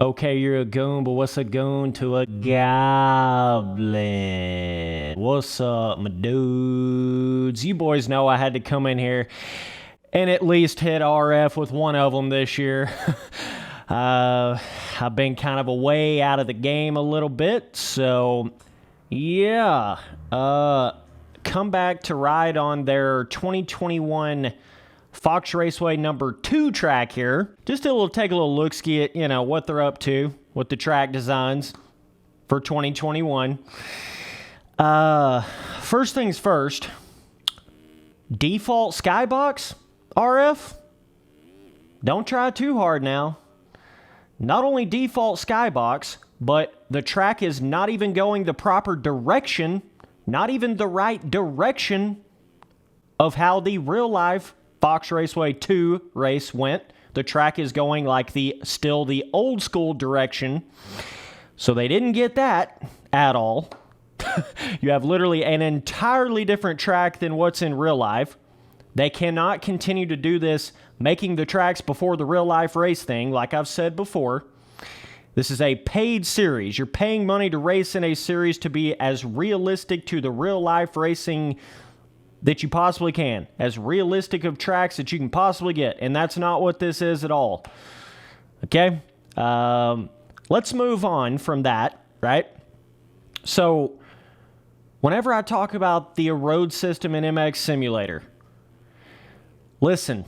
Okay, you're a goon, but what's a goon to a goblin? What's up, my dudes? You boys know I had to come in here and at least hit RF with one of them this year. I've been kind of away out of the game a little bit, so yeah. Come back to ride on their 2021 Fox Raceway number 2 track here. Just take a little look-ski at, what they're up to with the track designs for 2021. First things first, default skybox RF. Don't try too hard now. Not only default skybox, but the track is not even going the proper direction, not even the right direction of how the real-life Fox Raceway 2 race went. The track is going like still the old school direction. So they didn't get that at all. You have literally an entirely different track than what's in real life. They cannot continue to do this, making the tracks before the real life race thing, like I've said before. This is a paid series. You're paying money to race in a series to be as realistic to the real life racing that you possibly can, as realistic of tracks that you can possibly get, and that's not what this is at all. Okay? Let's move on from that, right? So, whenever I talk about the Erode system in MX Simulator, listen,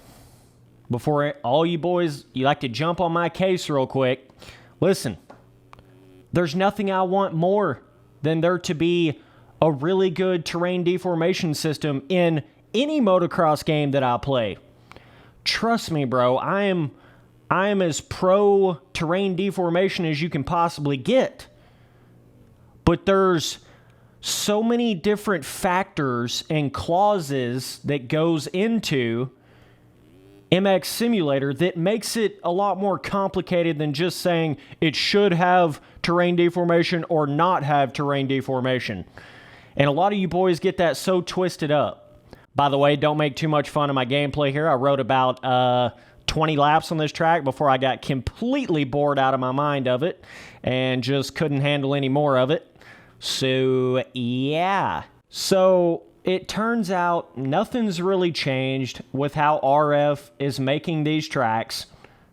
before all you boys, you like to jump on my case real quick, listen, there's nothing I want more than there to be a really good terrain deformation system in any motocross game that I play. Trust me, bro, I am as pro terrain deformation as you can possibly get. But there's so many different factors and clauses that goes into MX Simulator that makes it a lot more complicated than just saying it should have terrain deformation or not have terrain deformation. And a lot of you boys get that so twisted up. By the way, don't make too much fun of my gameplay here. I rode about 20 laps on this track before I got completely bored out of my mind of it and just couldn't handle any more of it. So, yeah. So, it turns out nothing's really changed with how RF is making these tracks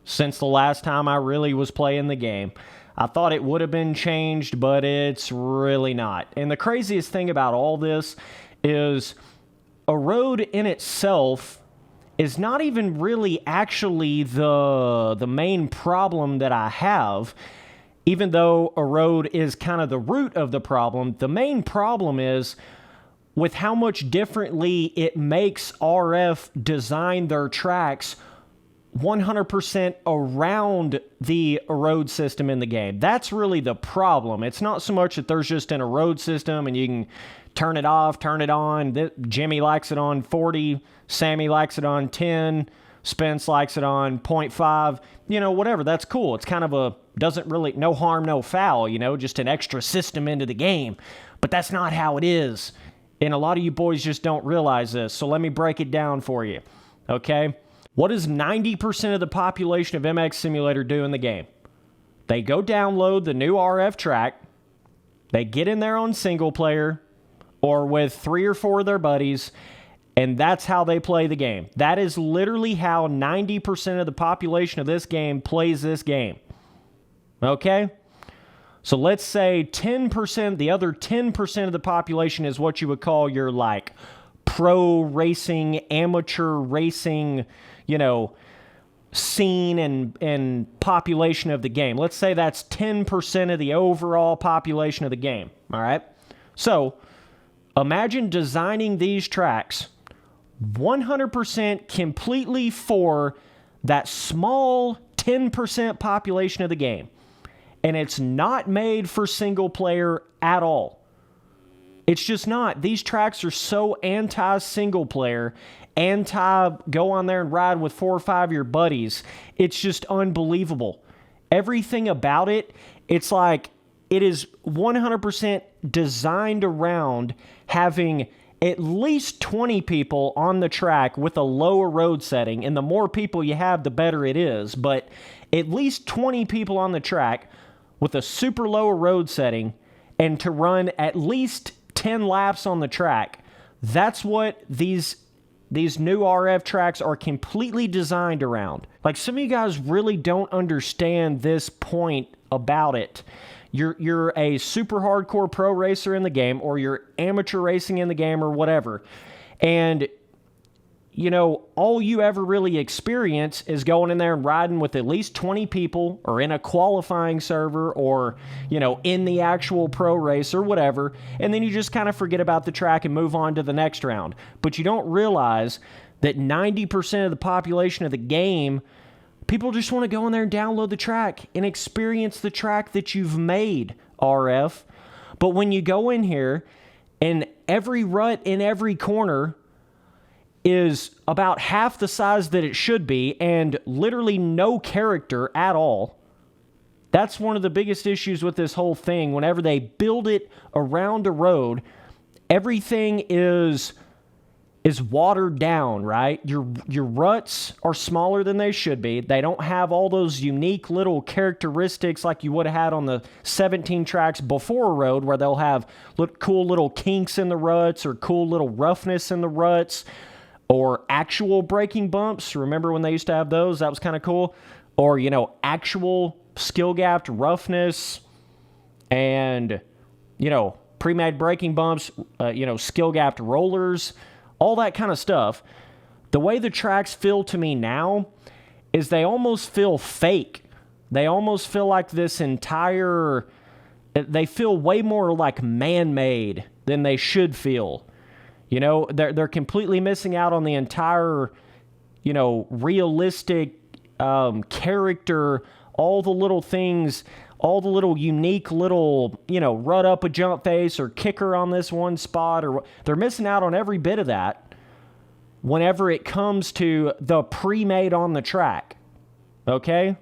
since the last time I really was playing the game. I thought it would have been changed, but it's really not. And the craziest thing about all this is Erode in itself is not even really actually the main problem that I have. Even though Erode is kind of the root of the problem, the main problem is with how much differently it makes RF design their tracks 100% around the Erode system in the game. That's really the problem. It's not so much that there's just an Erode system and you can turn it off, turn it on. Jimmy likes it on 40, Sammy likes it on 10, Spence likes it on 0.5, whatever. That's cool. It's kind of no harm, no foul, just an extra system into the game. But that's not how it is. And a lot of you boys just don't realize this. So let me break it down for you. Okay? What does 90% of the population of MX Simulator do in the game? They go download the new RF track, they get in there on single player, or with 3 or 4 of their buddies, and that's how they play the game. That is literally how 90% of the population of this game plays this game. Okay? So let's say 10%, the other 10% of the population is what you would call your, pro racing, amateur racing, scene and population of the game. Let's say that's 10% of the overall population of the game, all right? So, imagine designing these tracks 100% completely for that small 10% population of the game. And it's not made for single player at all. It's just not. These tracks are so anti-single player, anti-go on there and ride with 4 or 5 of your buddies. It's just unbelievable. Everything about it, it's like it is 100% designed around having at least 20 people on the track with a lower road setting, and the more people you have, the better it is. But at least 20 people on the track with a super low road setting and to run at least 10 laps on the track. That's what these new RF tracks are completely designed around. Like, some of you guys really don't understand this point about it. You're a super hardcore pro racer in the game, or you're amateur racing in the game, or whatever. And, you know, all you ever really experience is going in there and riding with at least 20 people, or in a qualifying server, or, you know, in the actual pro race or whatever. And then you just kind of forget about the track and move on to the next round. But you don't realize that 90% of the population of the game, people just want to go in there and download the track and experience the track that you've made, RF. But when you go in here, and every rut in every corner is about half the size that it should be, and literally no character at all. That's one of the biggest issues with this whole thing. Whenever they build it around a road, everything is watered down, right? Your ruts are smaller than they should be. They don't have all those unique little characteristics like you would have had on the 17 tracks before a road, where they'll have cool little kinks in the ruts, or cool little roughness in the ruts, or actual braking bumps. Remember when they used to have those? That was kind of cool. Or, you know, actual skill-gapped roughness and, you know, pre-made braking bumps, you know, skill-gapped rollers, all that kind of stuff. The way the tracks feel to me now is they almost feel fake. They almost feel like this entire... They feel way more like man-made than they should feel. You know, they're completely missing out on the entire, you know, realistic character, all the little things, all the little unique little, you know, rut up a jump face or kicker on this one spot, or they're missing out on every bit of that whenever it comes to the pre-made on the track. Okay?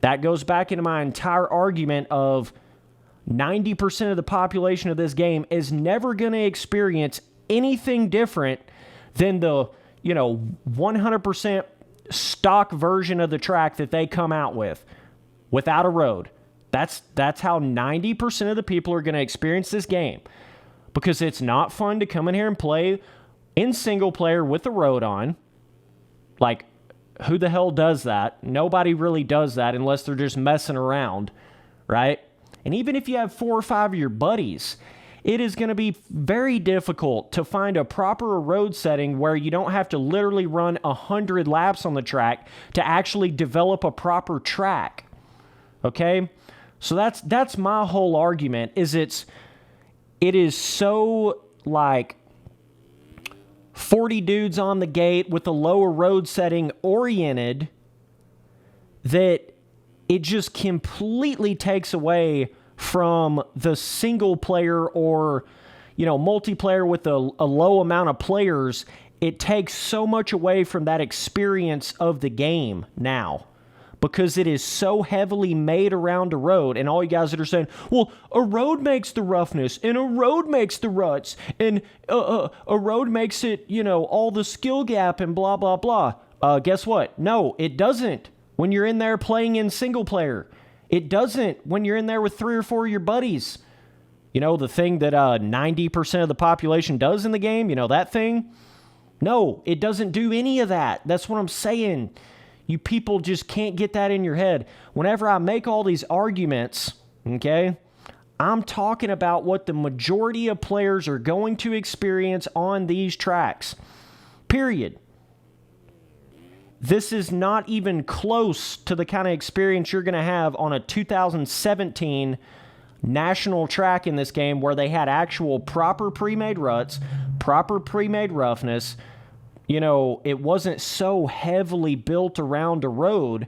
That goes back into my entire argument of 90% of the population of this game is never going to experience anything different than the, you know, 100% stock version of the track that they come out with without a road. That's how 90% of the people are going to experience this game, because it's not fun to come in here and play in single player with the road on. Like, who the hell does that? Nobody really does that unless they're just messing around, right? And even if you have 4 or 5 of your buddies, it is going to be very difficult to find a proper road setting where you don't have to literally run 100 laps on the track to actually develop a proper track. Okay? So that's my whole argument, is it is so, like, 40 dudes on the gate with a lower road setting oriented that it just completely takes away from the single player, or, you know, multiplayer with a low amount of players. It takes so much away from that experience of the game now, because it is so heavily made around a road. And all you guys that are saying, well, a road makes the roughness, and a road makes the ruts, and a road makes it, you know, all the skill gap and blah, blah, blah. Guess what? No, it doesn't when you're in there playing in single player. It doesn't when you're in there with 3 or 4 of your buddies. You know, the thing that 90% of the population does in the game, you know, that thing? No, it doesn't do any of that. That's what I'm saying. You people just can't get that in your head. Whenever I make all these arguments, okay, I'm talking about what the majority of players are going to experience on these tracks. Period. This is not even close to the kind of experience you're going to have on a 2017 national track in this game, where they had actual proper pre-made ruts, proper pre-made roughness. You know, it wasn't so heavily built around a road.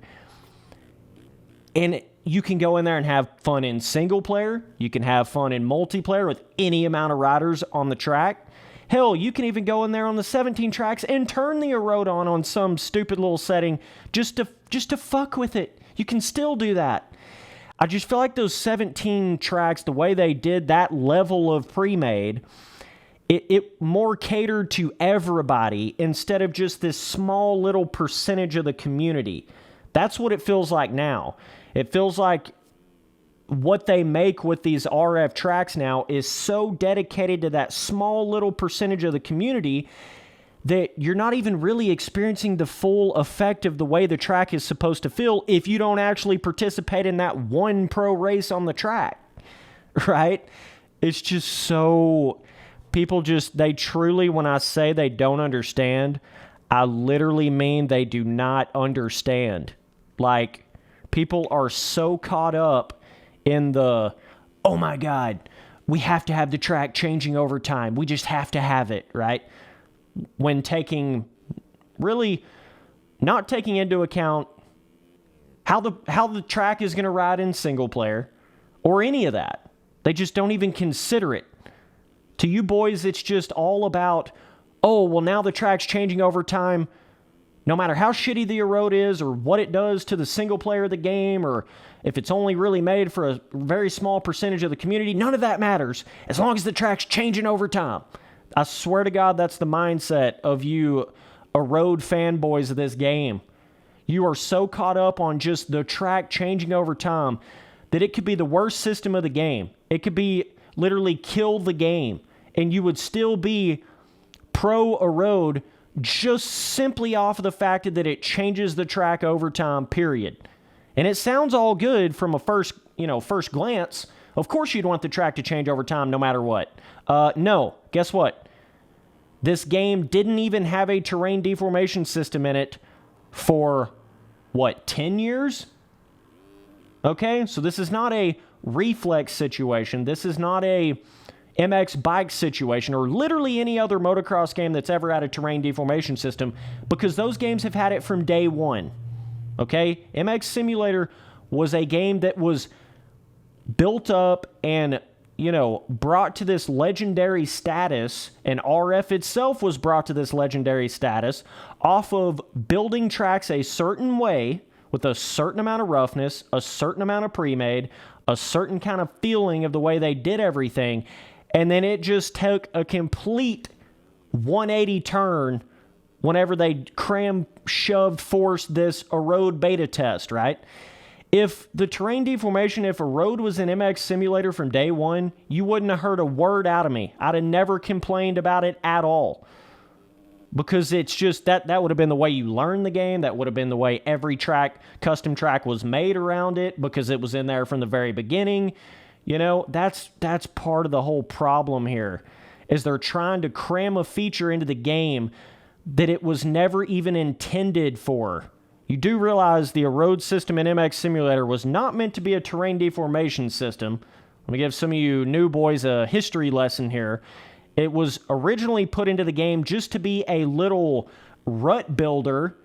And you can go in there and have fun in single player. You can have fun in multiplayer with any amount of riders on the track. Hell, you can even go in there on the 17 tracks and turn the Erode on some stupid little setting just to fuck with it. You can still do that. I just feel like those 17 tracks, the way they did that level of pre-made, it more catered to everybody instead of just this small little percentage of the community. That's what it feels like now. It feels like what they make with these RF tracks now is so dedicated to that small little percentage of the community that you're not even really experiencing the full effect of the way the track is supposed to feel if you don't actually participate in that one pro race on the track, right? It's just so... People just, they truly, when I say they don't understand, I literally mean they do not understand. Like, people are so caught up in the, oh my God, we have to have the track changing over time. We just have to have it, right? When really not taking into account how the track is going to ride in single player or any of that. They just don't even consider it. To you boys, it's just all about, oh, well, now the track's changing over time. No matter how shitty the Erode is or what it does to the single player of the game or if it's only really made for a very small percentage of the community, none of that matters as long as the track's changing over time. I swear to God, that's the mindset of you Erode fanboys of this game. You are so caught up on just the track changing over time that it could be the worst system of the game. It could be literally kill the game, and you would still be pro Erode just simply off of the fact that it changes the track over time, period. And it sounds all good from a first glance. Of course you'd want the track to change over time no matter what. No, guess what? This game didn't even have a terrain deformation system in it for, 10 years? Okay, so this is not a reflex situation. This is not a MX bike situation or literally any other motocross game that's ever had a terrain deformation system, because those games have had it from day one. Okay? MX Simulator was a game that was built up and, brought to this legendary status, and RF itself was brought to this legendary status off of building tracks a certain way with a certain amount of roughness, a certain amount of pre-made, a certain kind of feeling of the way they did everything, and then it just took a complete 180 turn whenever they forced this Erode beta test, right? If the terrain deformation, if Erode was an MX Simulator from day one, you wouldn't have heard a word out of me. I'd have never complained about it at all. Because it's just, that would have been the way you learned the game. That would have been the way every custom track was made around it, because it was in there from the very beginning. That's part of the whole problem here, is they're trying to cram a feature into the game that it was never even intended for. You do realize the Erode system in MX Simulator was not meant to be a terrain deformation system. Let me give some of you new boys a history lesson here. It was originally put into the game just to be a little rut builder,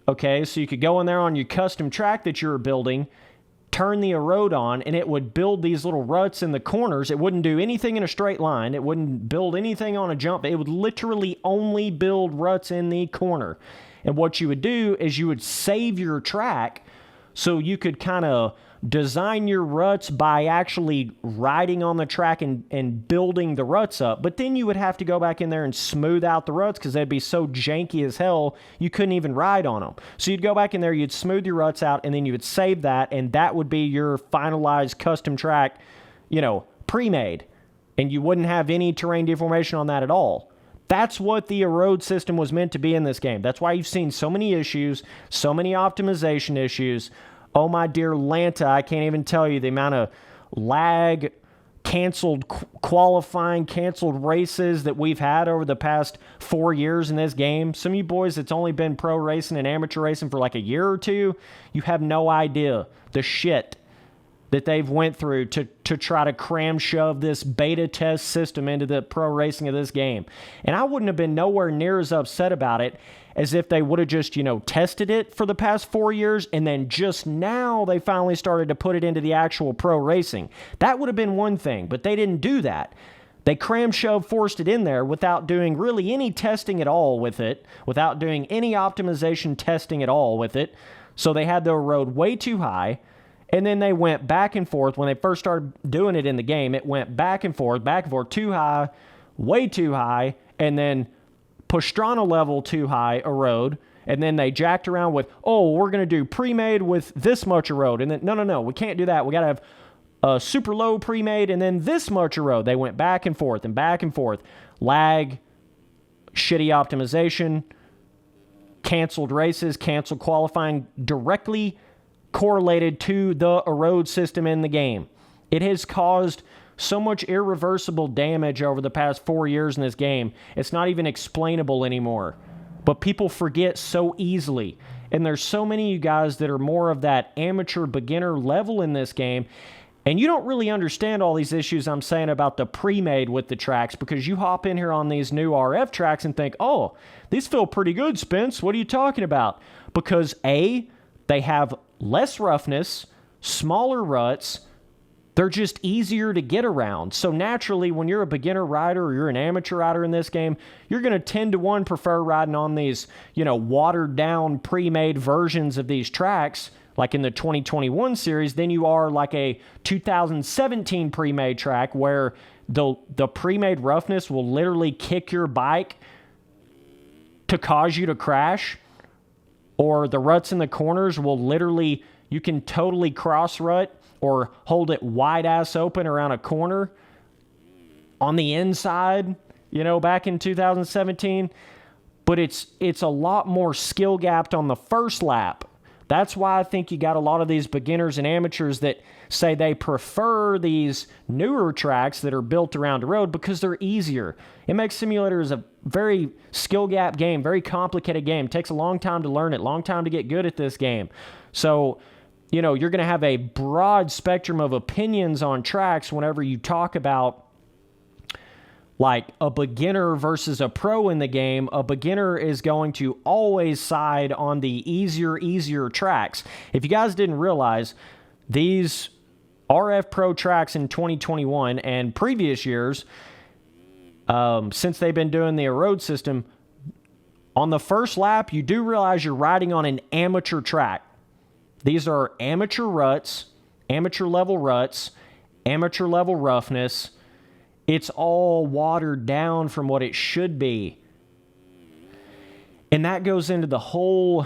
okay? So you could go in there on your custom track that you were building, turn the Erode on, and it would build these little ruts in the corners. It wouldn't do anything in a straight line. It wouldn't build anything on a jump. It would literally only build ruts in the corner. And what you would do is you would save your track so you could kind of design your ruts by actually riding on the track and building the ruts up. But then you would have to go back in there and smooth out the ruts because they'd be so janky as hell you couldn't even ride on them. So you'd go back in there, you'd smooth your ruts out, and then you would save that, and that would be your finalized custom track, pre-made. And you wouldn't have any terrain deformation on that at all. That's what the Erode system was meant to be in this game. That's why you've seen so many issues, so many optimization issues. Oh, my dear Lanta, I can't even tell you the amount of lag, canceled qualifying, canceled races that we've had over the past 4 years in this game. Some of you boys that's only been pro racing and amateur racing for like a year or two, you have no idea the shit that they've went through to try to shove this beta test system into the pro racing of this game. And I wouldn't have been nowhere near as upset about it as if they would have just, tested it for the past 4 years and then just now they finally started to put it into the actual pro racing. That would have been one thing, but they didn't do that. They forced it in there without doing really any testing at all with it, without doing any optimization testing at all with it. So they had the Erode way too high. And then they went back and forth. When they first started doing it in the game, it went back and forth, too high, way too high, and then Pastrana level too high, Erode, and then they jacked around with, oh, we're going to do pre-made with this much erode, and then no, we can't do that. We got to have a super low pre-made and then this much erode. They went back and forth and back and forth. Lag, shitty optimization, canceled races, canceled qualifying, directly correlated to the erode system in the game. It has caused so much irreversible damage over the past 4 years in this game. It's not even explainable anymore. But people forget so easily. And there's so many of you guys that are more of that amateur beginner level in this game. And you don't really understand all these issues I'm saying about the pre-made with the tracks, because you hop in here on these new RF tracks and think, oh, these feel pretty good, Spence. What are you talking about? Because A, they have less roughness, smaller ruts, they're just easier to get around. So naturally, when you're a beginner rider or you're an amateur rider in this game, you're going to 10-to-1 prefer riding on these, watered down pre-made versions of these tracks, like in the 2021 series, than you are like a 2017 pre-made track where the pre-made roughness will literally kick your bike to cause you to crash, or the ruts in the corners will literally, you can totally cross rut or hold it wide ass open around a corner on the inside, back in 2017. But it's a lot more skill gapped on the first lap. That's why I think you got a lot of these beginners and amateurs that say they prefer these newer tracks that are built around the road because they're easier. MX Simulator is a very skill gap game, very complicated game. It takes a long time to learn it, long time to get good at this game. So, you're going to have a broad spectrum of opinions on tracks whenever you talk about like a beginner versus a pro in the game. A beginner is going to always side on the easier tracks. If you guys didn't realize, these RF Pro tracks in 2021 and previous years, since they've been doing the erode system, on the first lap, you do realize you're riding on an amateur track. These are amateur ruts, amateur level ruts, amateur level roughness. It's all watered down from what it should be. And that goes into the whole,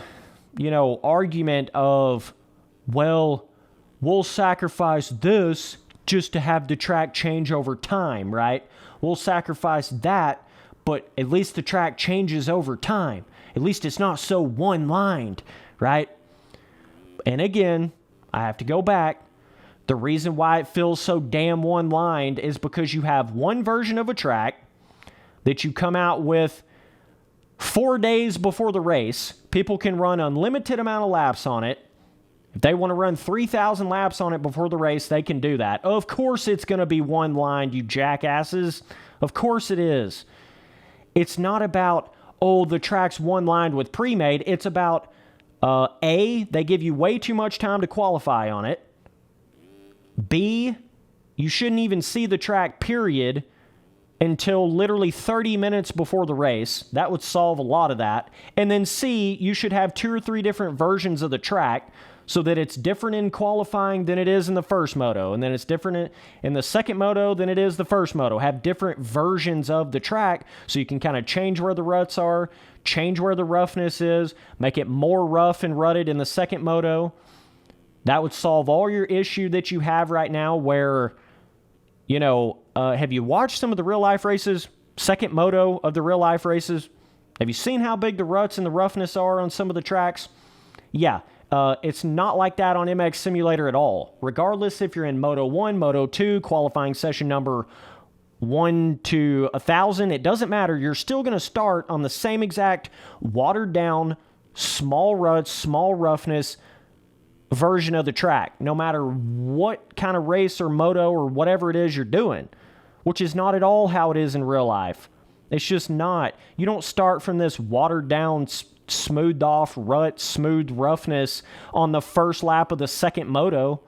argument of, well, we'll sacrifice this just to have the track change over time, right? We'll sacrifice that, but at least the track changes over time. At least it's not so one-lined, right? And again, I have to go back. The reason why it feels so damn one-lined is because you have one version of a track that you come out with 4 days before the race. People can run unlimited amount of laps on it. If they want to run 3,000 laps on it before the race, they can do that. Of course it's going to be one-lined, you jackasses. Of course it is. It's not about, oh, the track's one-lined with pre-made. It's about, A, they give you way too much time to qualify on it. B, you shouldn't even see the track, period, until literally 30 minutes before the race. That would solve a lot of that. And then C, you should have 2 or 3 different versions of the track so that it's different in qualifying than it is in the first moto. And then it's different in the second moto than it is the first moto. Have different versions of the track so you can kind of change where the ruts are, change where the roughness is, make it more rough and rutted in the second moto. That would solve all your issue that you have right now where, have you watched some of the real-life races, second moto of the real-life races? Have you seen how big the ruts and the roughness are on some of the tracks? Yeah, it's not like that on MX Simulator at all. Regardless if you're in Moto 1, Moto 2, qualifying session number 1 to 1,000, it doesn't matter. You're still going to start on the same exact watered-down, small ruts, small roughness version of the track, no matter what kind of race or moto or whatever it is you're doing, which is not at all how it is in real life. It's just not. You don't start from this watered down, smoothed off rut, smooth roughness on the first lap of the second moto.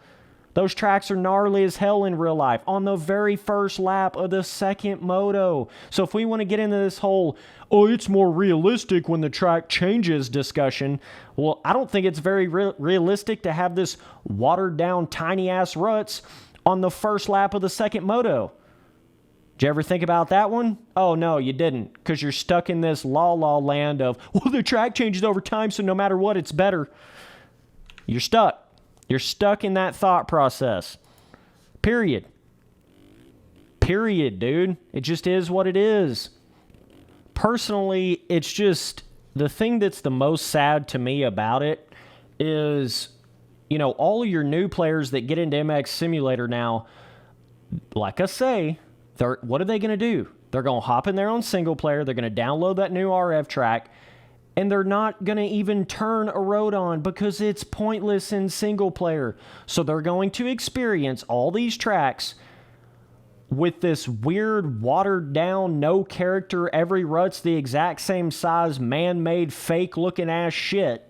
Those tracks are gnarly as hell in real life on the very first lap of the second moto. So if we want to get into this whole, oh, it's more realistic when the track changes discussion, well, I don't think it's very realistic to have this watered down tiny ass ruts on the first lap of the second moto. Did you ever think about that one? Oh, no, you didn't, because you're stuck in this la-la land of, well, the track changes over time, so no matter what, it's better. You're stuck. You're stuck in that thought process. Period. Period, dude. It just is what it is. Personally, it's just, the thing that's the most sad to me about it is, you know, all of your new players that get into MX Simulator now, like I say, what are they going to do? They're going to hop in their own single player. They're going to download that new RF track, and they're not going to even turn Erode on because it's pointless in single player. So they're going to experience all these tracks with this weird, watered-down, no character, every rut's the exact same size, man-made, fake-looking ass shit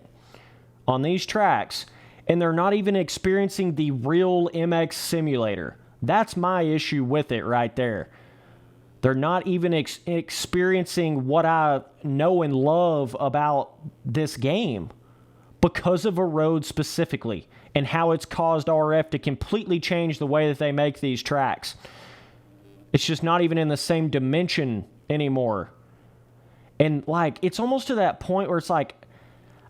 on these tracks, and they're not even experiencing the real MX Simulator. That's my issue with it right there. They're not even experiencing what I know and love about this game because of Erode specifically and how it's caused RF to completely change the way that they make these tracks. It's just not even in the same dimension anymore. And, like, it's almost to that point where it's like,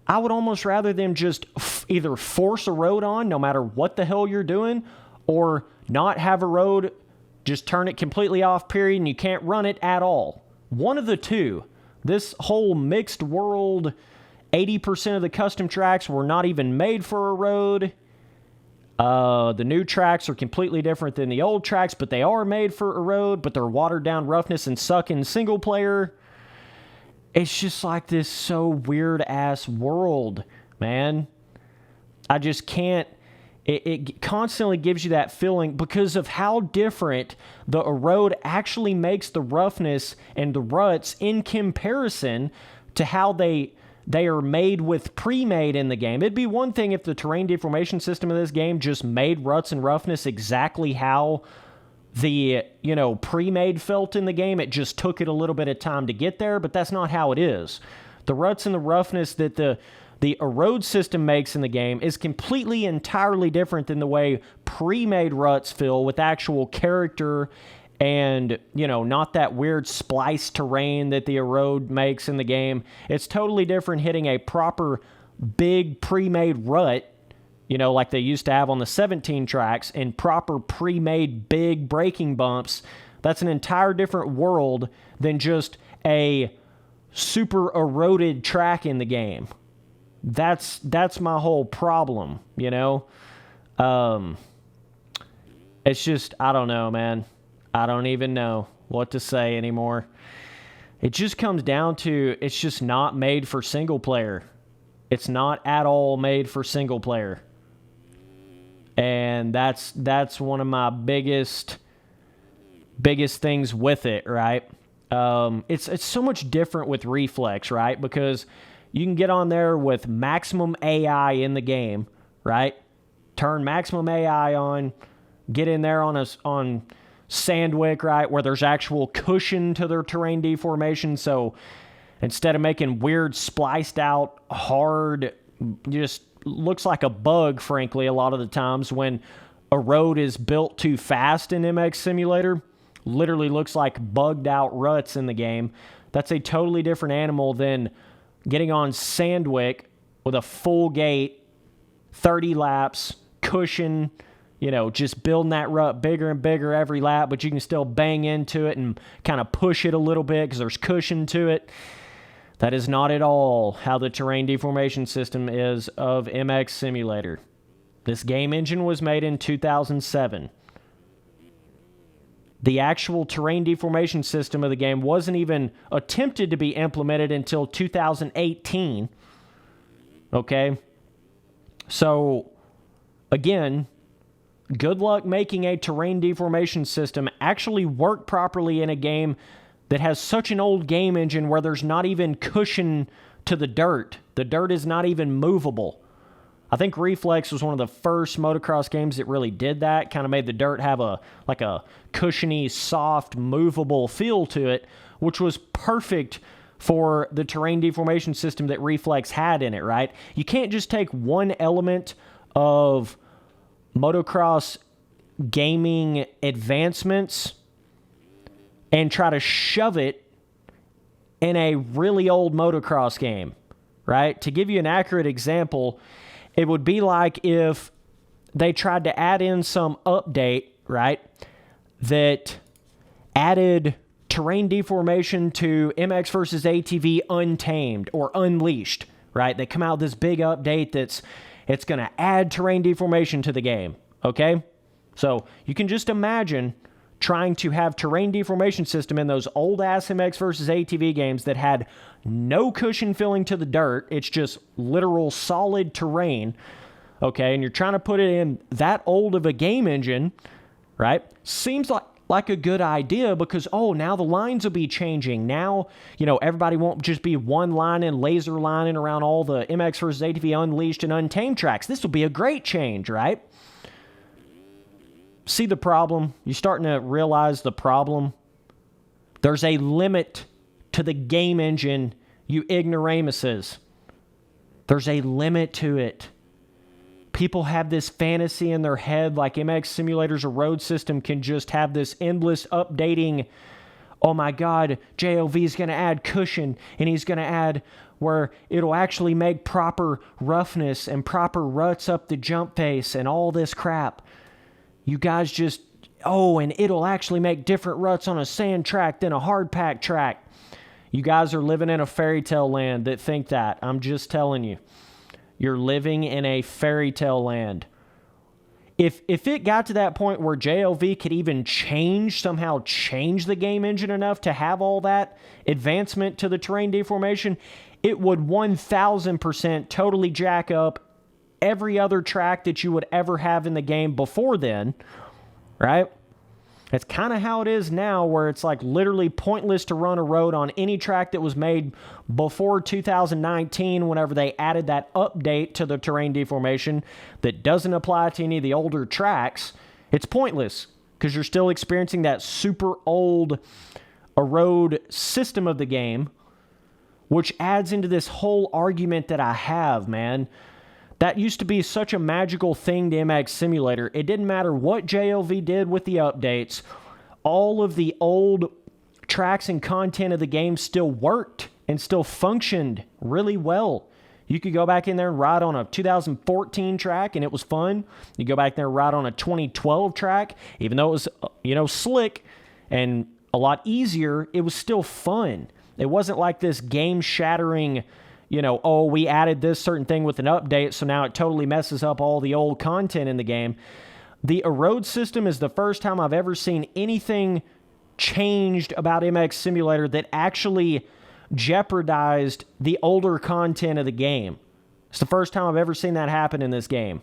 I would almost rather them just either force Erode on no matter what the hell you're doing, or not have Erode, just turn it completely off, period, and you can't run it at all. One of the two. This whole mixed world, 80% of the custom tracks were not even made for Erode. The new tracks are completely different than the old tracks, but they are made for Erode, but they're watered down roughness and suck in single player. It's just like this so weird ass world, man. I just can't. It constantly gives you that feeling because of how different the Erode actually makes the roughness and the ruts in comparison to how they are made with pre-made in the game. It'd be one thing if the terrain deformation system of this game just made ruts and roughness exactly how the, you know, pre-made felt in the game. It just took it a little bit of time to get there, but that's not how it is. The ruts and the roughness that the Erode system makes in the game is completely, entirely different than the way pre-made ruts feel with actual character and, you know, not that weird splice terrain that the Erode makes in the game. It's totally different hitting a proper big pre-made rut, you know, like they used to have on the 17 tracks, and proper pre-made big braking bumps. That's an entire different world than just a super eroded track in the game. That's my whole problem, you know? It's just, I don't know, man. I don't even know what to say anymore. It just comes down to, it's just not made for single player. It's not at all made for single player. And that's one of my biggest things with it, right? It's so much different with Reflex, right? Because you can get on there with maximum AI in the game, right? Turn maximum AI on, get in there on Sandwick, right, where there's actual cushion to their terrain deformation. So instead of making weird spliced out hard, just looks like a bug, frankly, a lot of the times when Erode is built too fast in MX Simulator, literally looks like bugged out ruts in the game. That's a totally different animal than getting on Sandwick with a full gate, 30 laps, cushion, you know, just building that rut bigger and bigger every lap, but you can still bang into it and kind of push it a little bit because there's cushion to it. That is not at all how the terrain deformation system is of MX Simulator. This game engine was made in 2007. The actual terrain deformation system of the game wasn't even attempted to be implemented until 2018. Okay? So, again, good luck making a terrain deformation system actually work properly in a game that has such an old game engine where there's not even cushion to the dirt. The dirt is not even movable. I think Reflex was one of the first motocross games that really did that, kind of made the dirt have a cushiony, soft, movable feel to it, which was perfect for the terrain deformation system that Reflex had in it, right? You can't just take one element of motocross gaming advancements and try to shove it in a really old motocross game, right? To give you an accurate example, it would be like if they tried to add in some update, right, that added terrain deformation to MX versus ATV Untamed or Unleashed, right? They come out with this big update it's going to add terrain deformation to the game, okay? So you can just imagine trying to have terrain deformation system in those old-ass MX versus ATV games that had no cushion filling to the dirt. It's just literal solid terrain, okay? And you're trying to put it in that old of a game engine, right? Seems like a good idea because, now the lines will be changing. Now, everybody won't just be one line and laser lining around all the MX versus ATV Unleashed and Untamed tracks. This will be a great change, right? See the problem? You're starting to realize the problem? There's a limit to the game engine, you ignoramuses. There's a limit to it. People have this fantasy in their head like MX Simulator's Erode system can just have this endless updating. Oh my God, JOV is going to add cushion and he's going to add where it'll actually make proper roughness and proper ruts up the jump face and all this crap. You guys just, and it'll actually make different ruts on a sand track than a hard pack track. You guys are living in a fairy tale land that think that. I'm just telling you. You're living in a fairy tale land. If it got to that point where JLV could even somehow change the game engine enough to have all that advancement to the terrain deformation, it would 1,000% totally jack up every other track that you would ever have in the game before then, right? It's kind of how it is now, where it's like literally pointless to run a road on any track that was made before 2019 whenever they added that update to the terrain deformation that doesn't apply to any of the older tracks. It's pointless because you're still experiencing that super old Erode system of the game, which adds into this whole argument that I have, man. That used to be such a magical thing to MX Simulator. It didn't matter what JLV did with the updates. All of the old tracks and content of the game still worked and still functioned really well. You could go back in there and ride on a 2014 track and it was fun. You go back there and ride on a 2012 track, even though it was, slick and a lot easier, it was still fun. It wasn't like this game-shattering, we added this certain thing with an update, so now it totally messes up all the old content in the game. The Erode system is the first time I've ever seen anything changed about MX Simulator that actually jeopardized the older content of the game. It's the first time I've ever seen that happen in this game.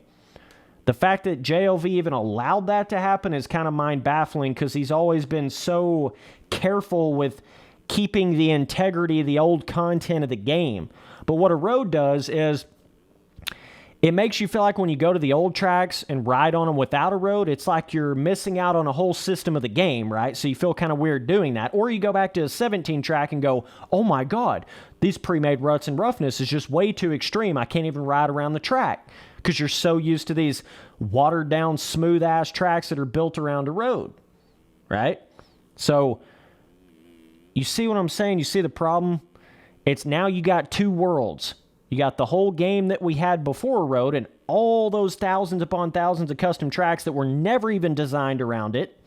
The fact that JLV even allowed that to happen is kind of mind-baffling because he's always been so careful with keeping the integrity of the old content of the game. But what Erode does is it makes you feel like when you go to the old tracks and ride on them without Erode, it's like you're missing out on a whole system of the game, right? So you feel kind of weird doing that. Or you go back to a 17 track and go, oh my God, these pre-made ruts and roughness is just way too extreme. I can't even ride around the track because you're so used to these watered down, smooth-ass tracks that are built around Erode, right? So you see what I'm saying? You see the problem? It's now you got two worlds. You got the whole game that we had before Erode and all those thousands upon thousands of custom tracks that were never even designed around it.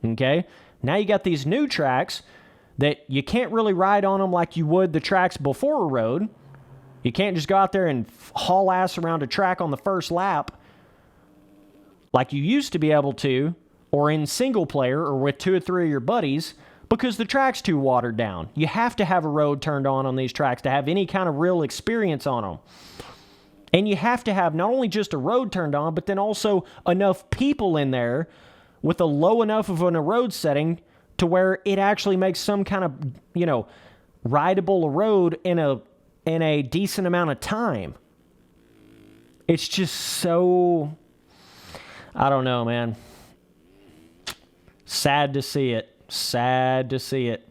Okay? Now you got these new tracks that you can't really ride on them like you would the tracks before Erode. You can't just go out there and haul ass around a track on the first lap like you used to be able to, or in single player or with 2 or 3 of your buddies, because the track's too watered down. You have to have Erode turned on these tracks to have any kind of real experience on them. And you have to have not only just Erode turned on, but then also enough people in there with a low enough of an Erode setting to where it actually makes some kind of, rideable Erode in a decent amount of time. It's just so, I don't know, man. Sad to see it. Sad to see it.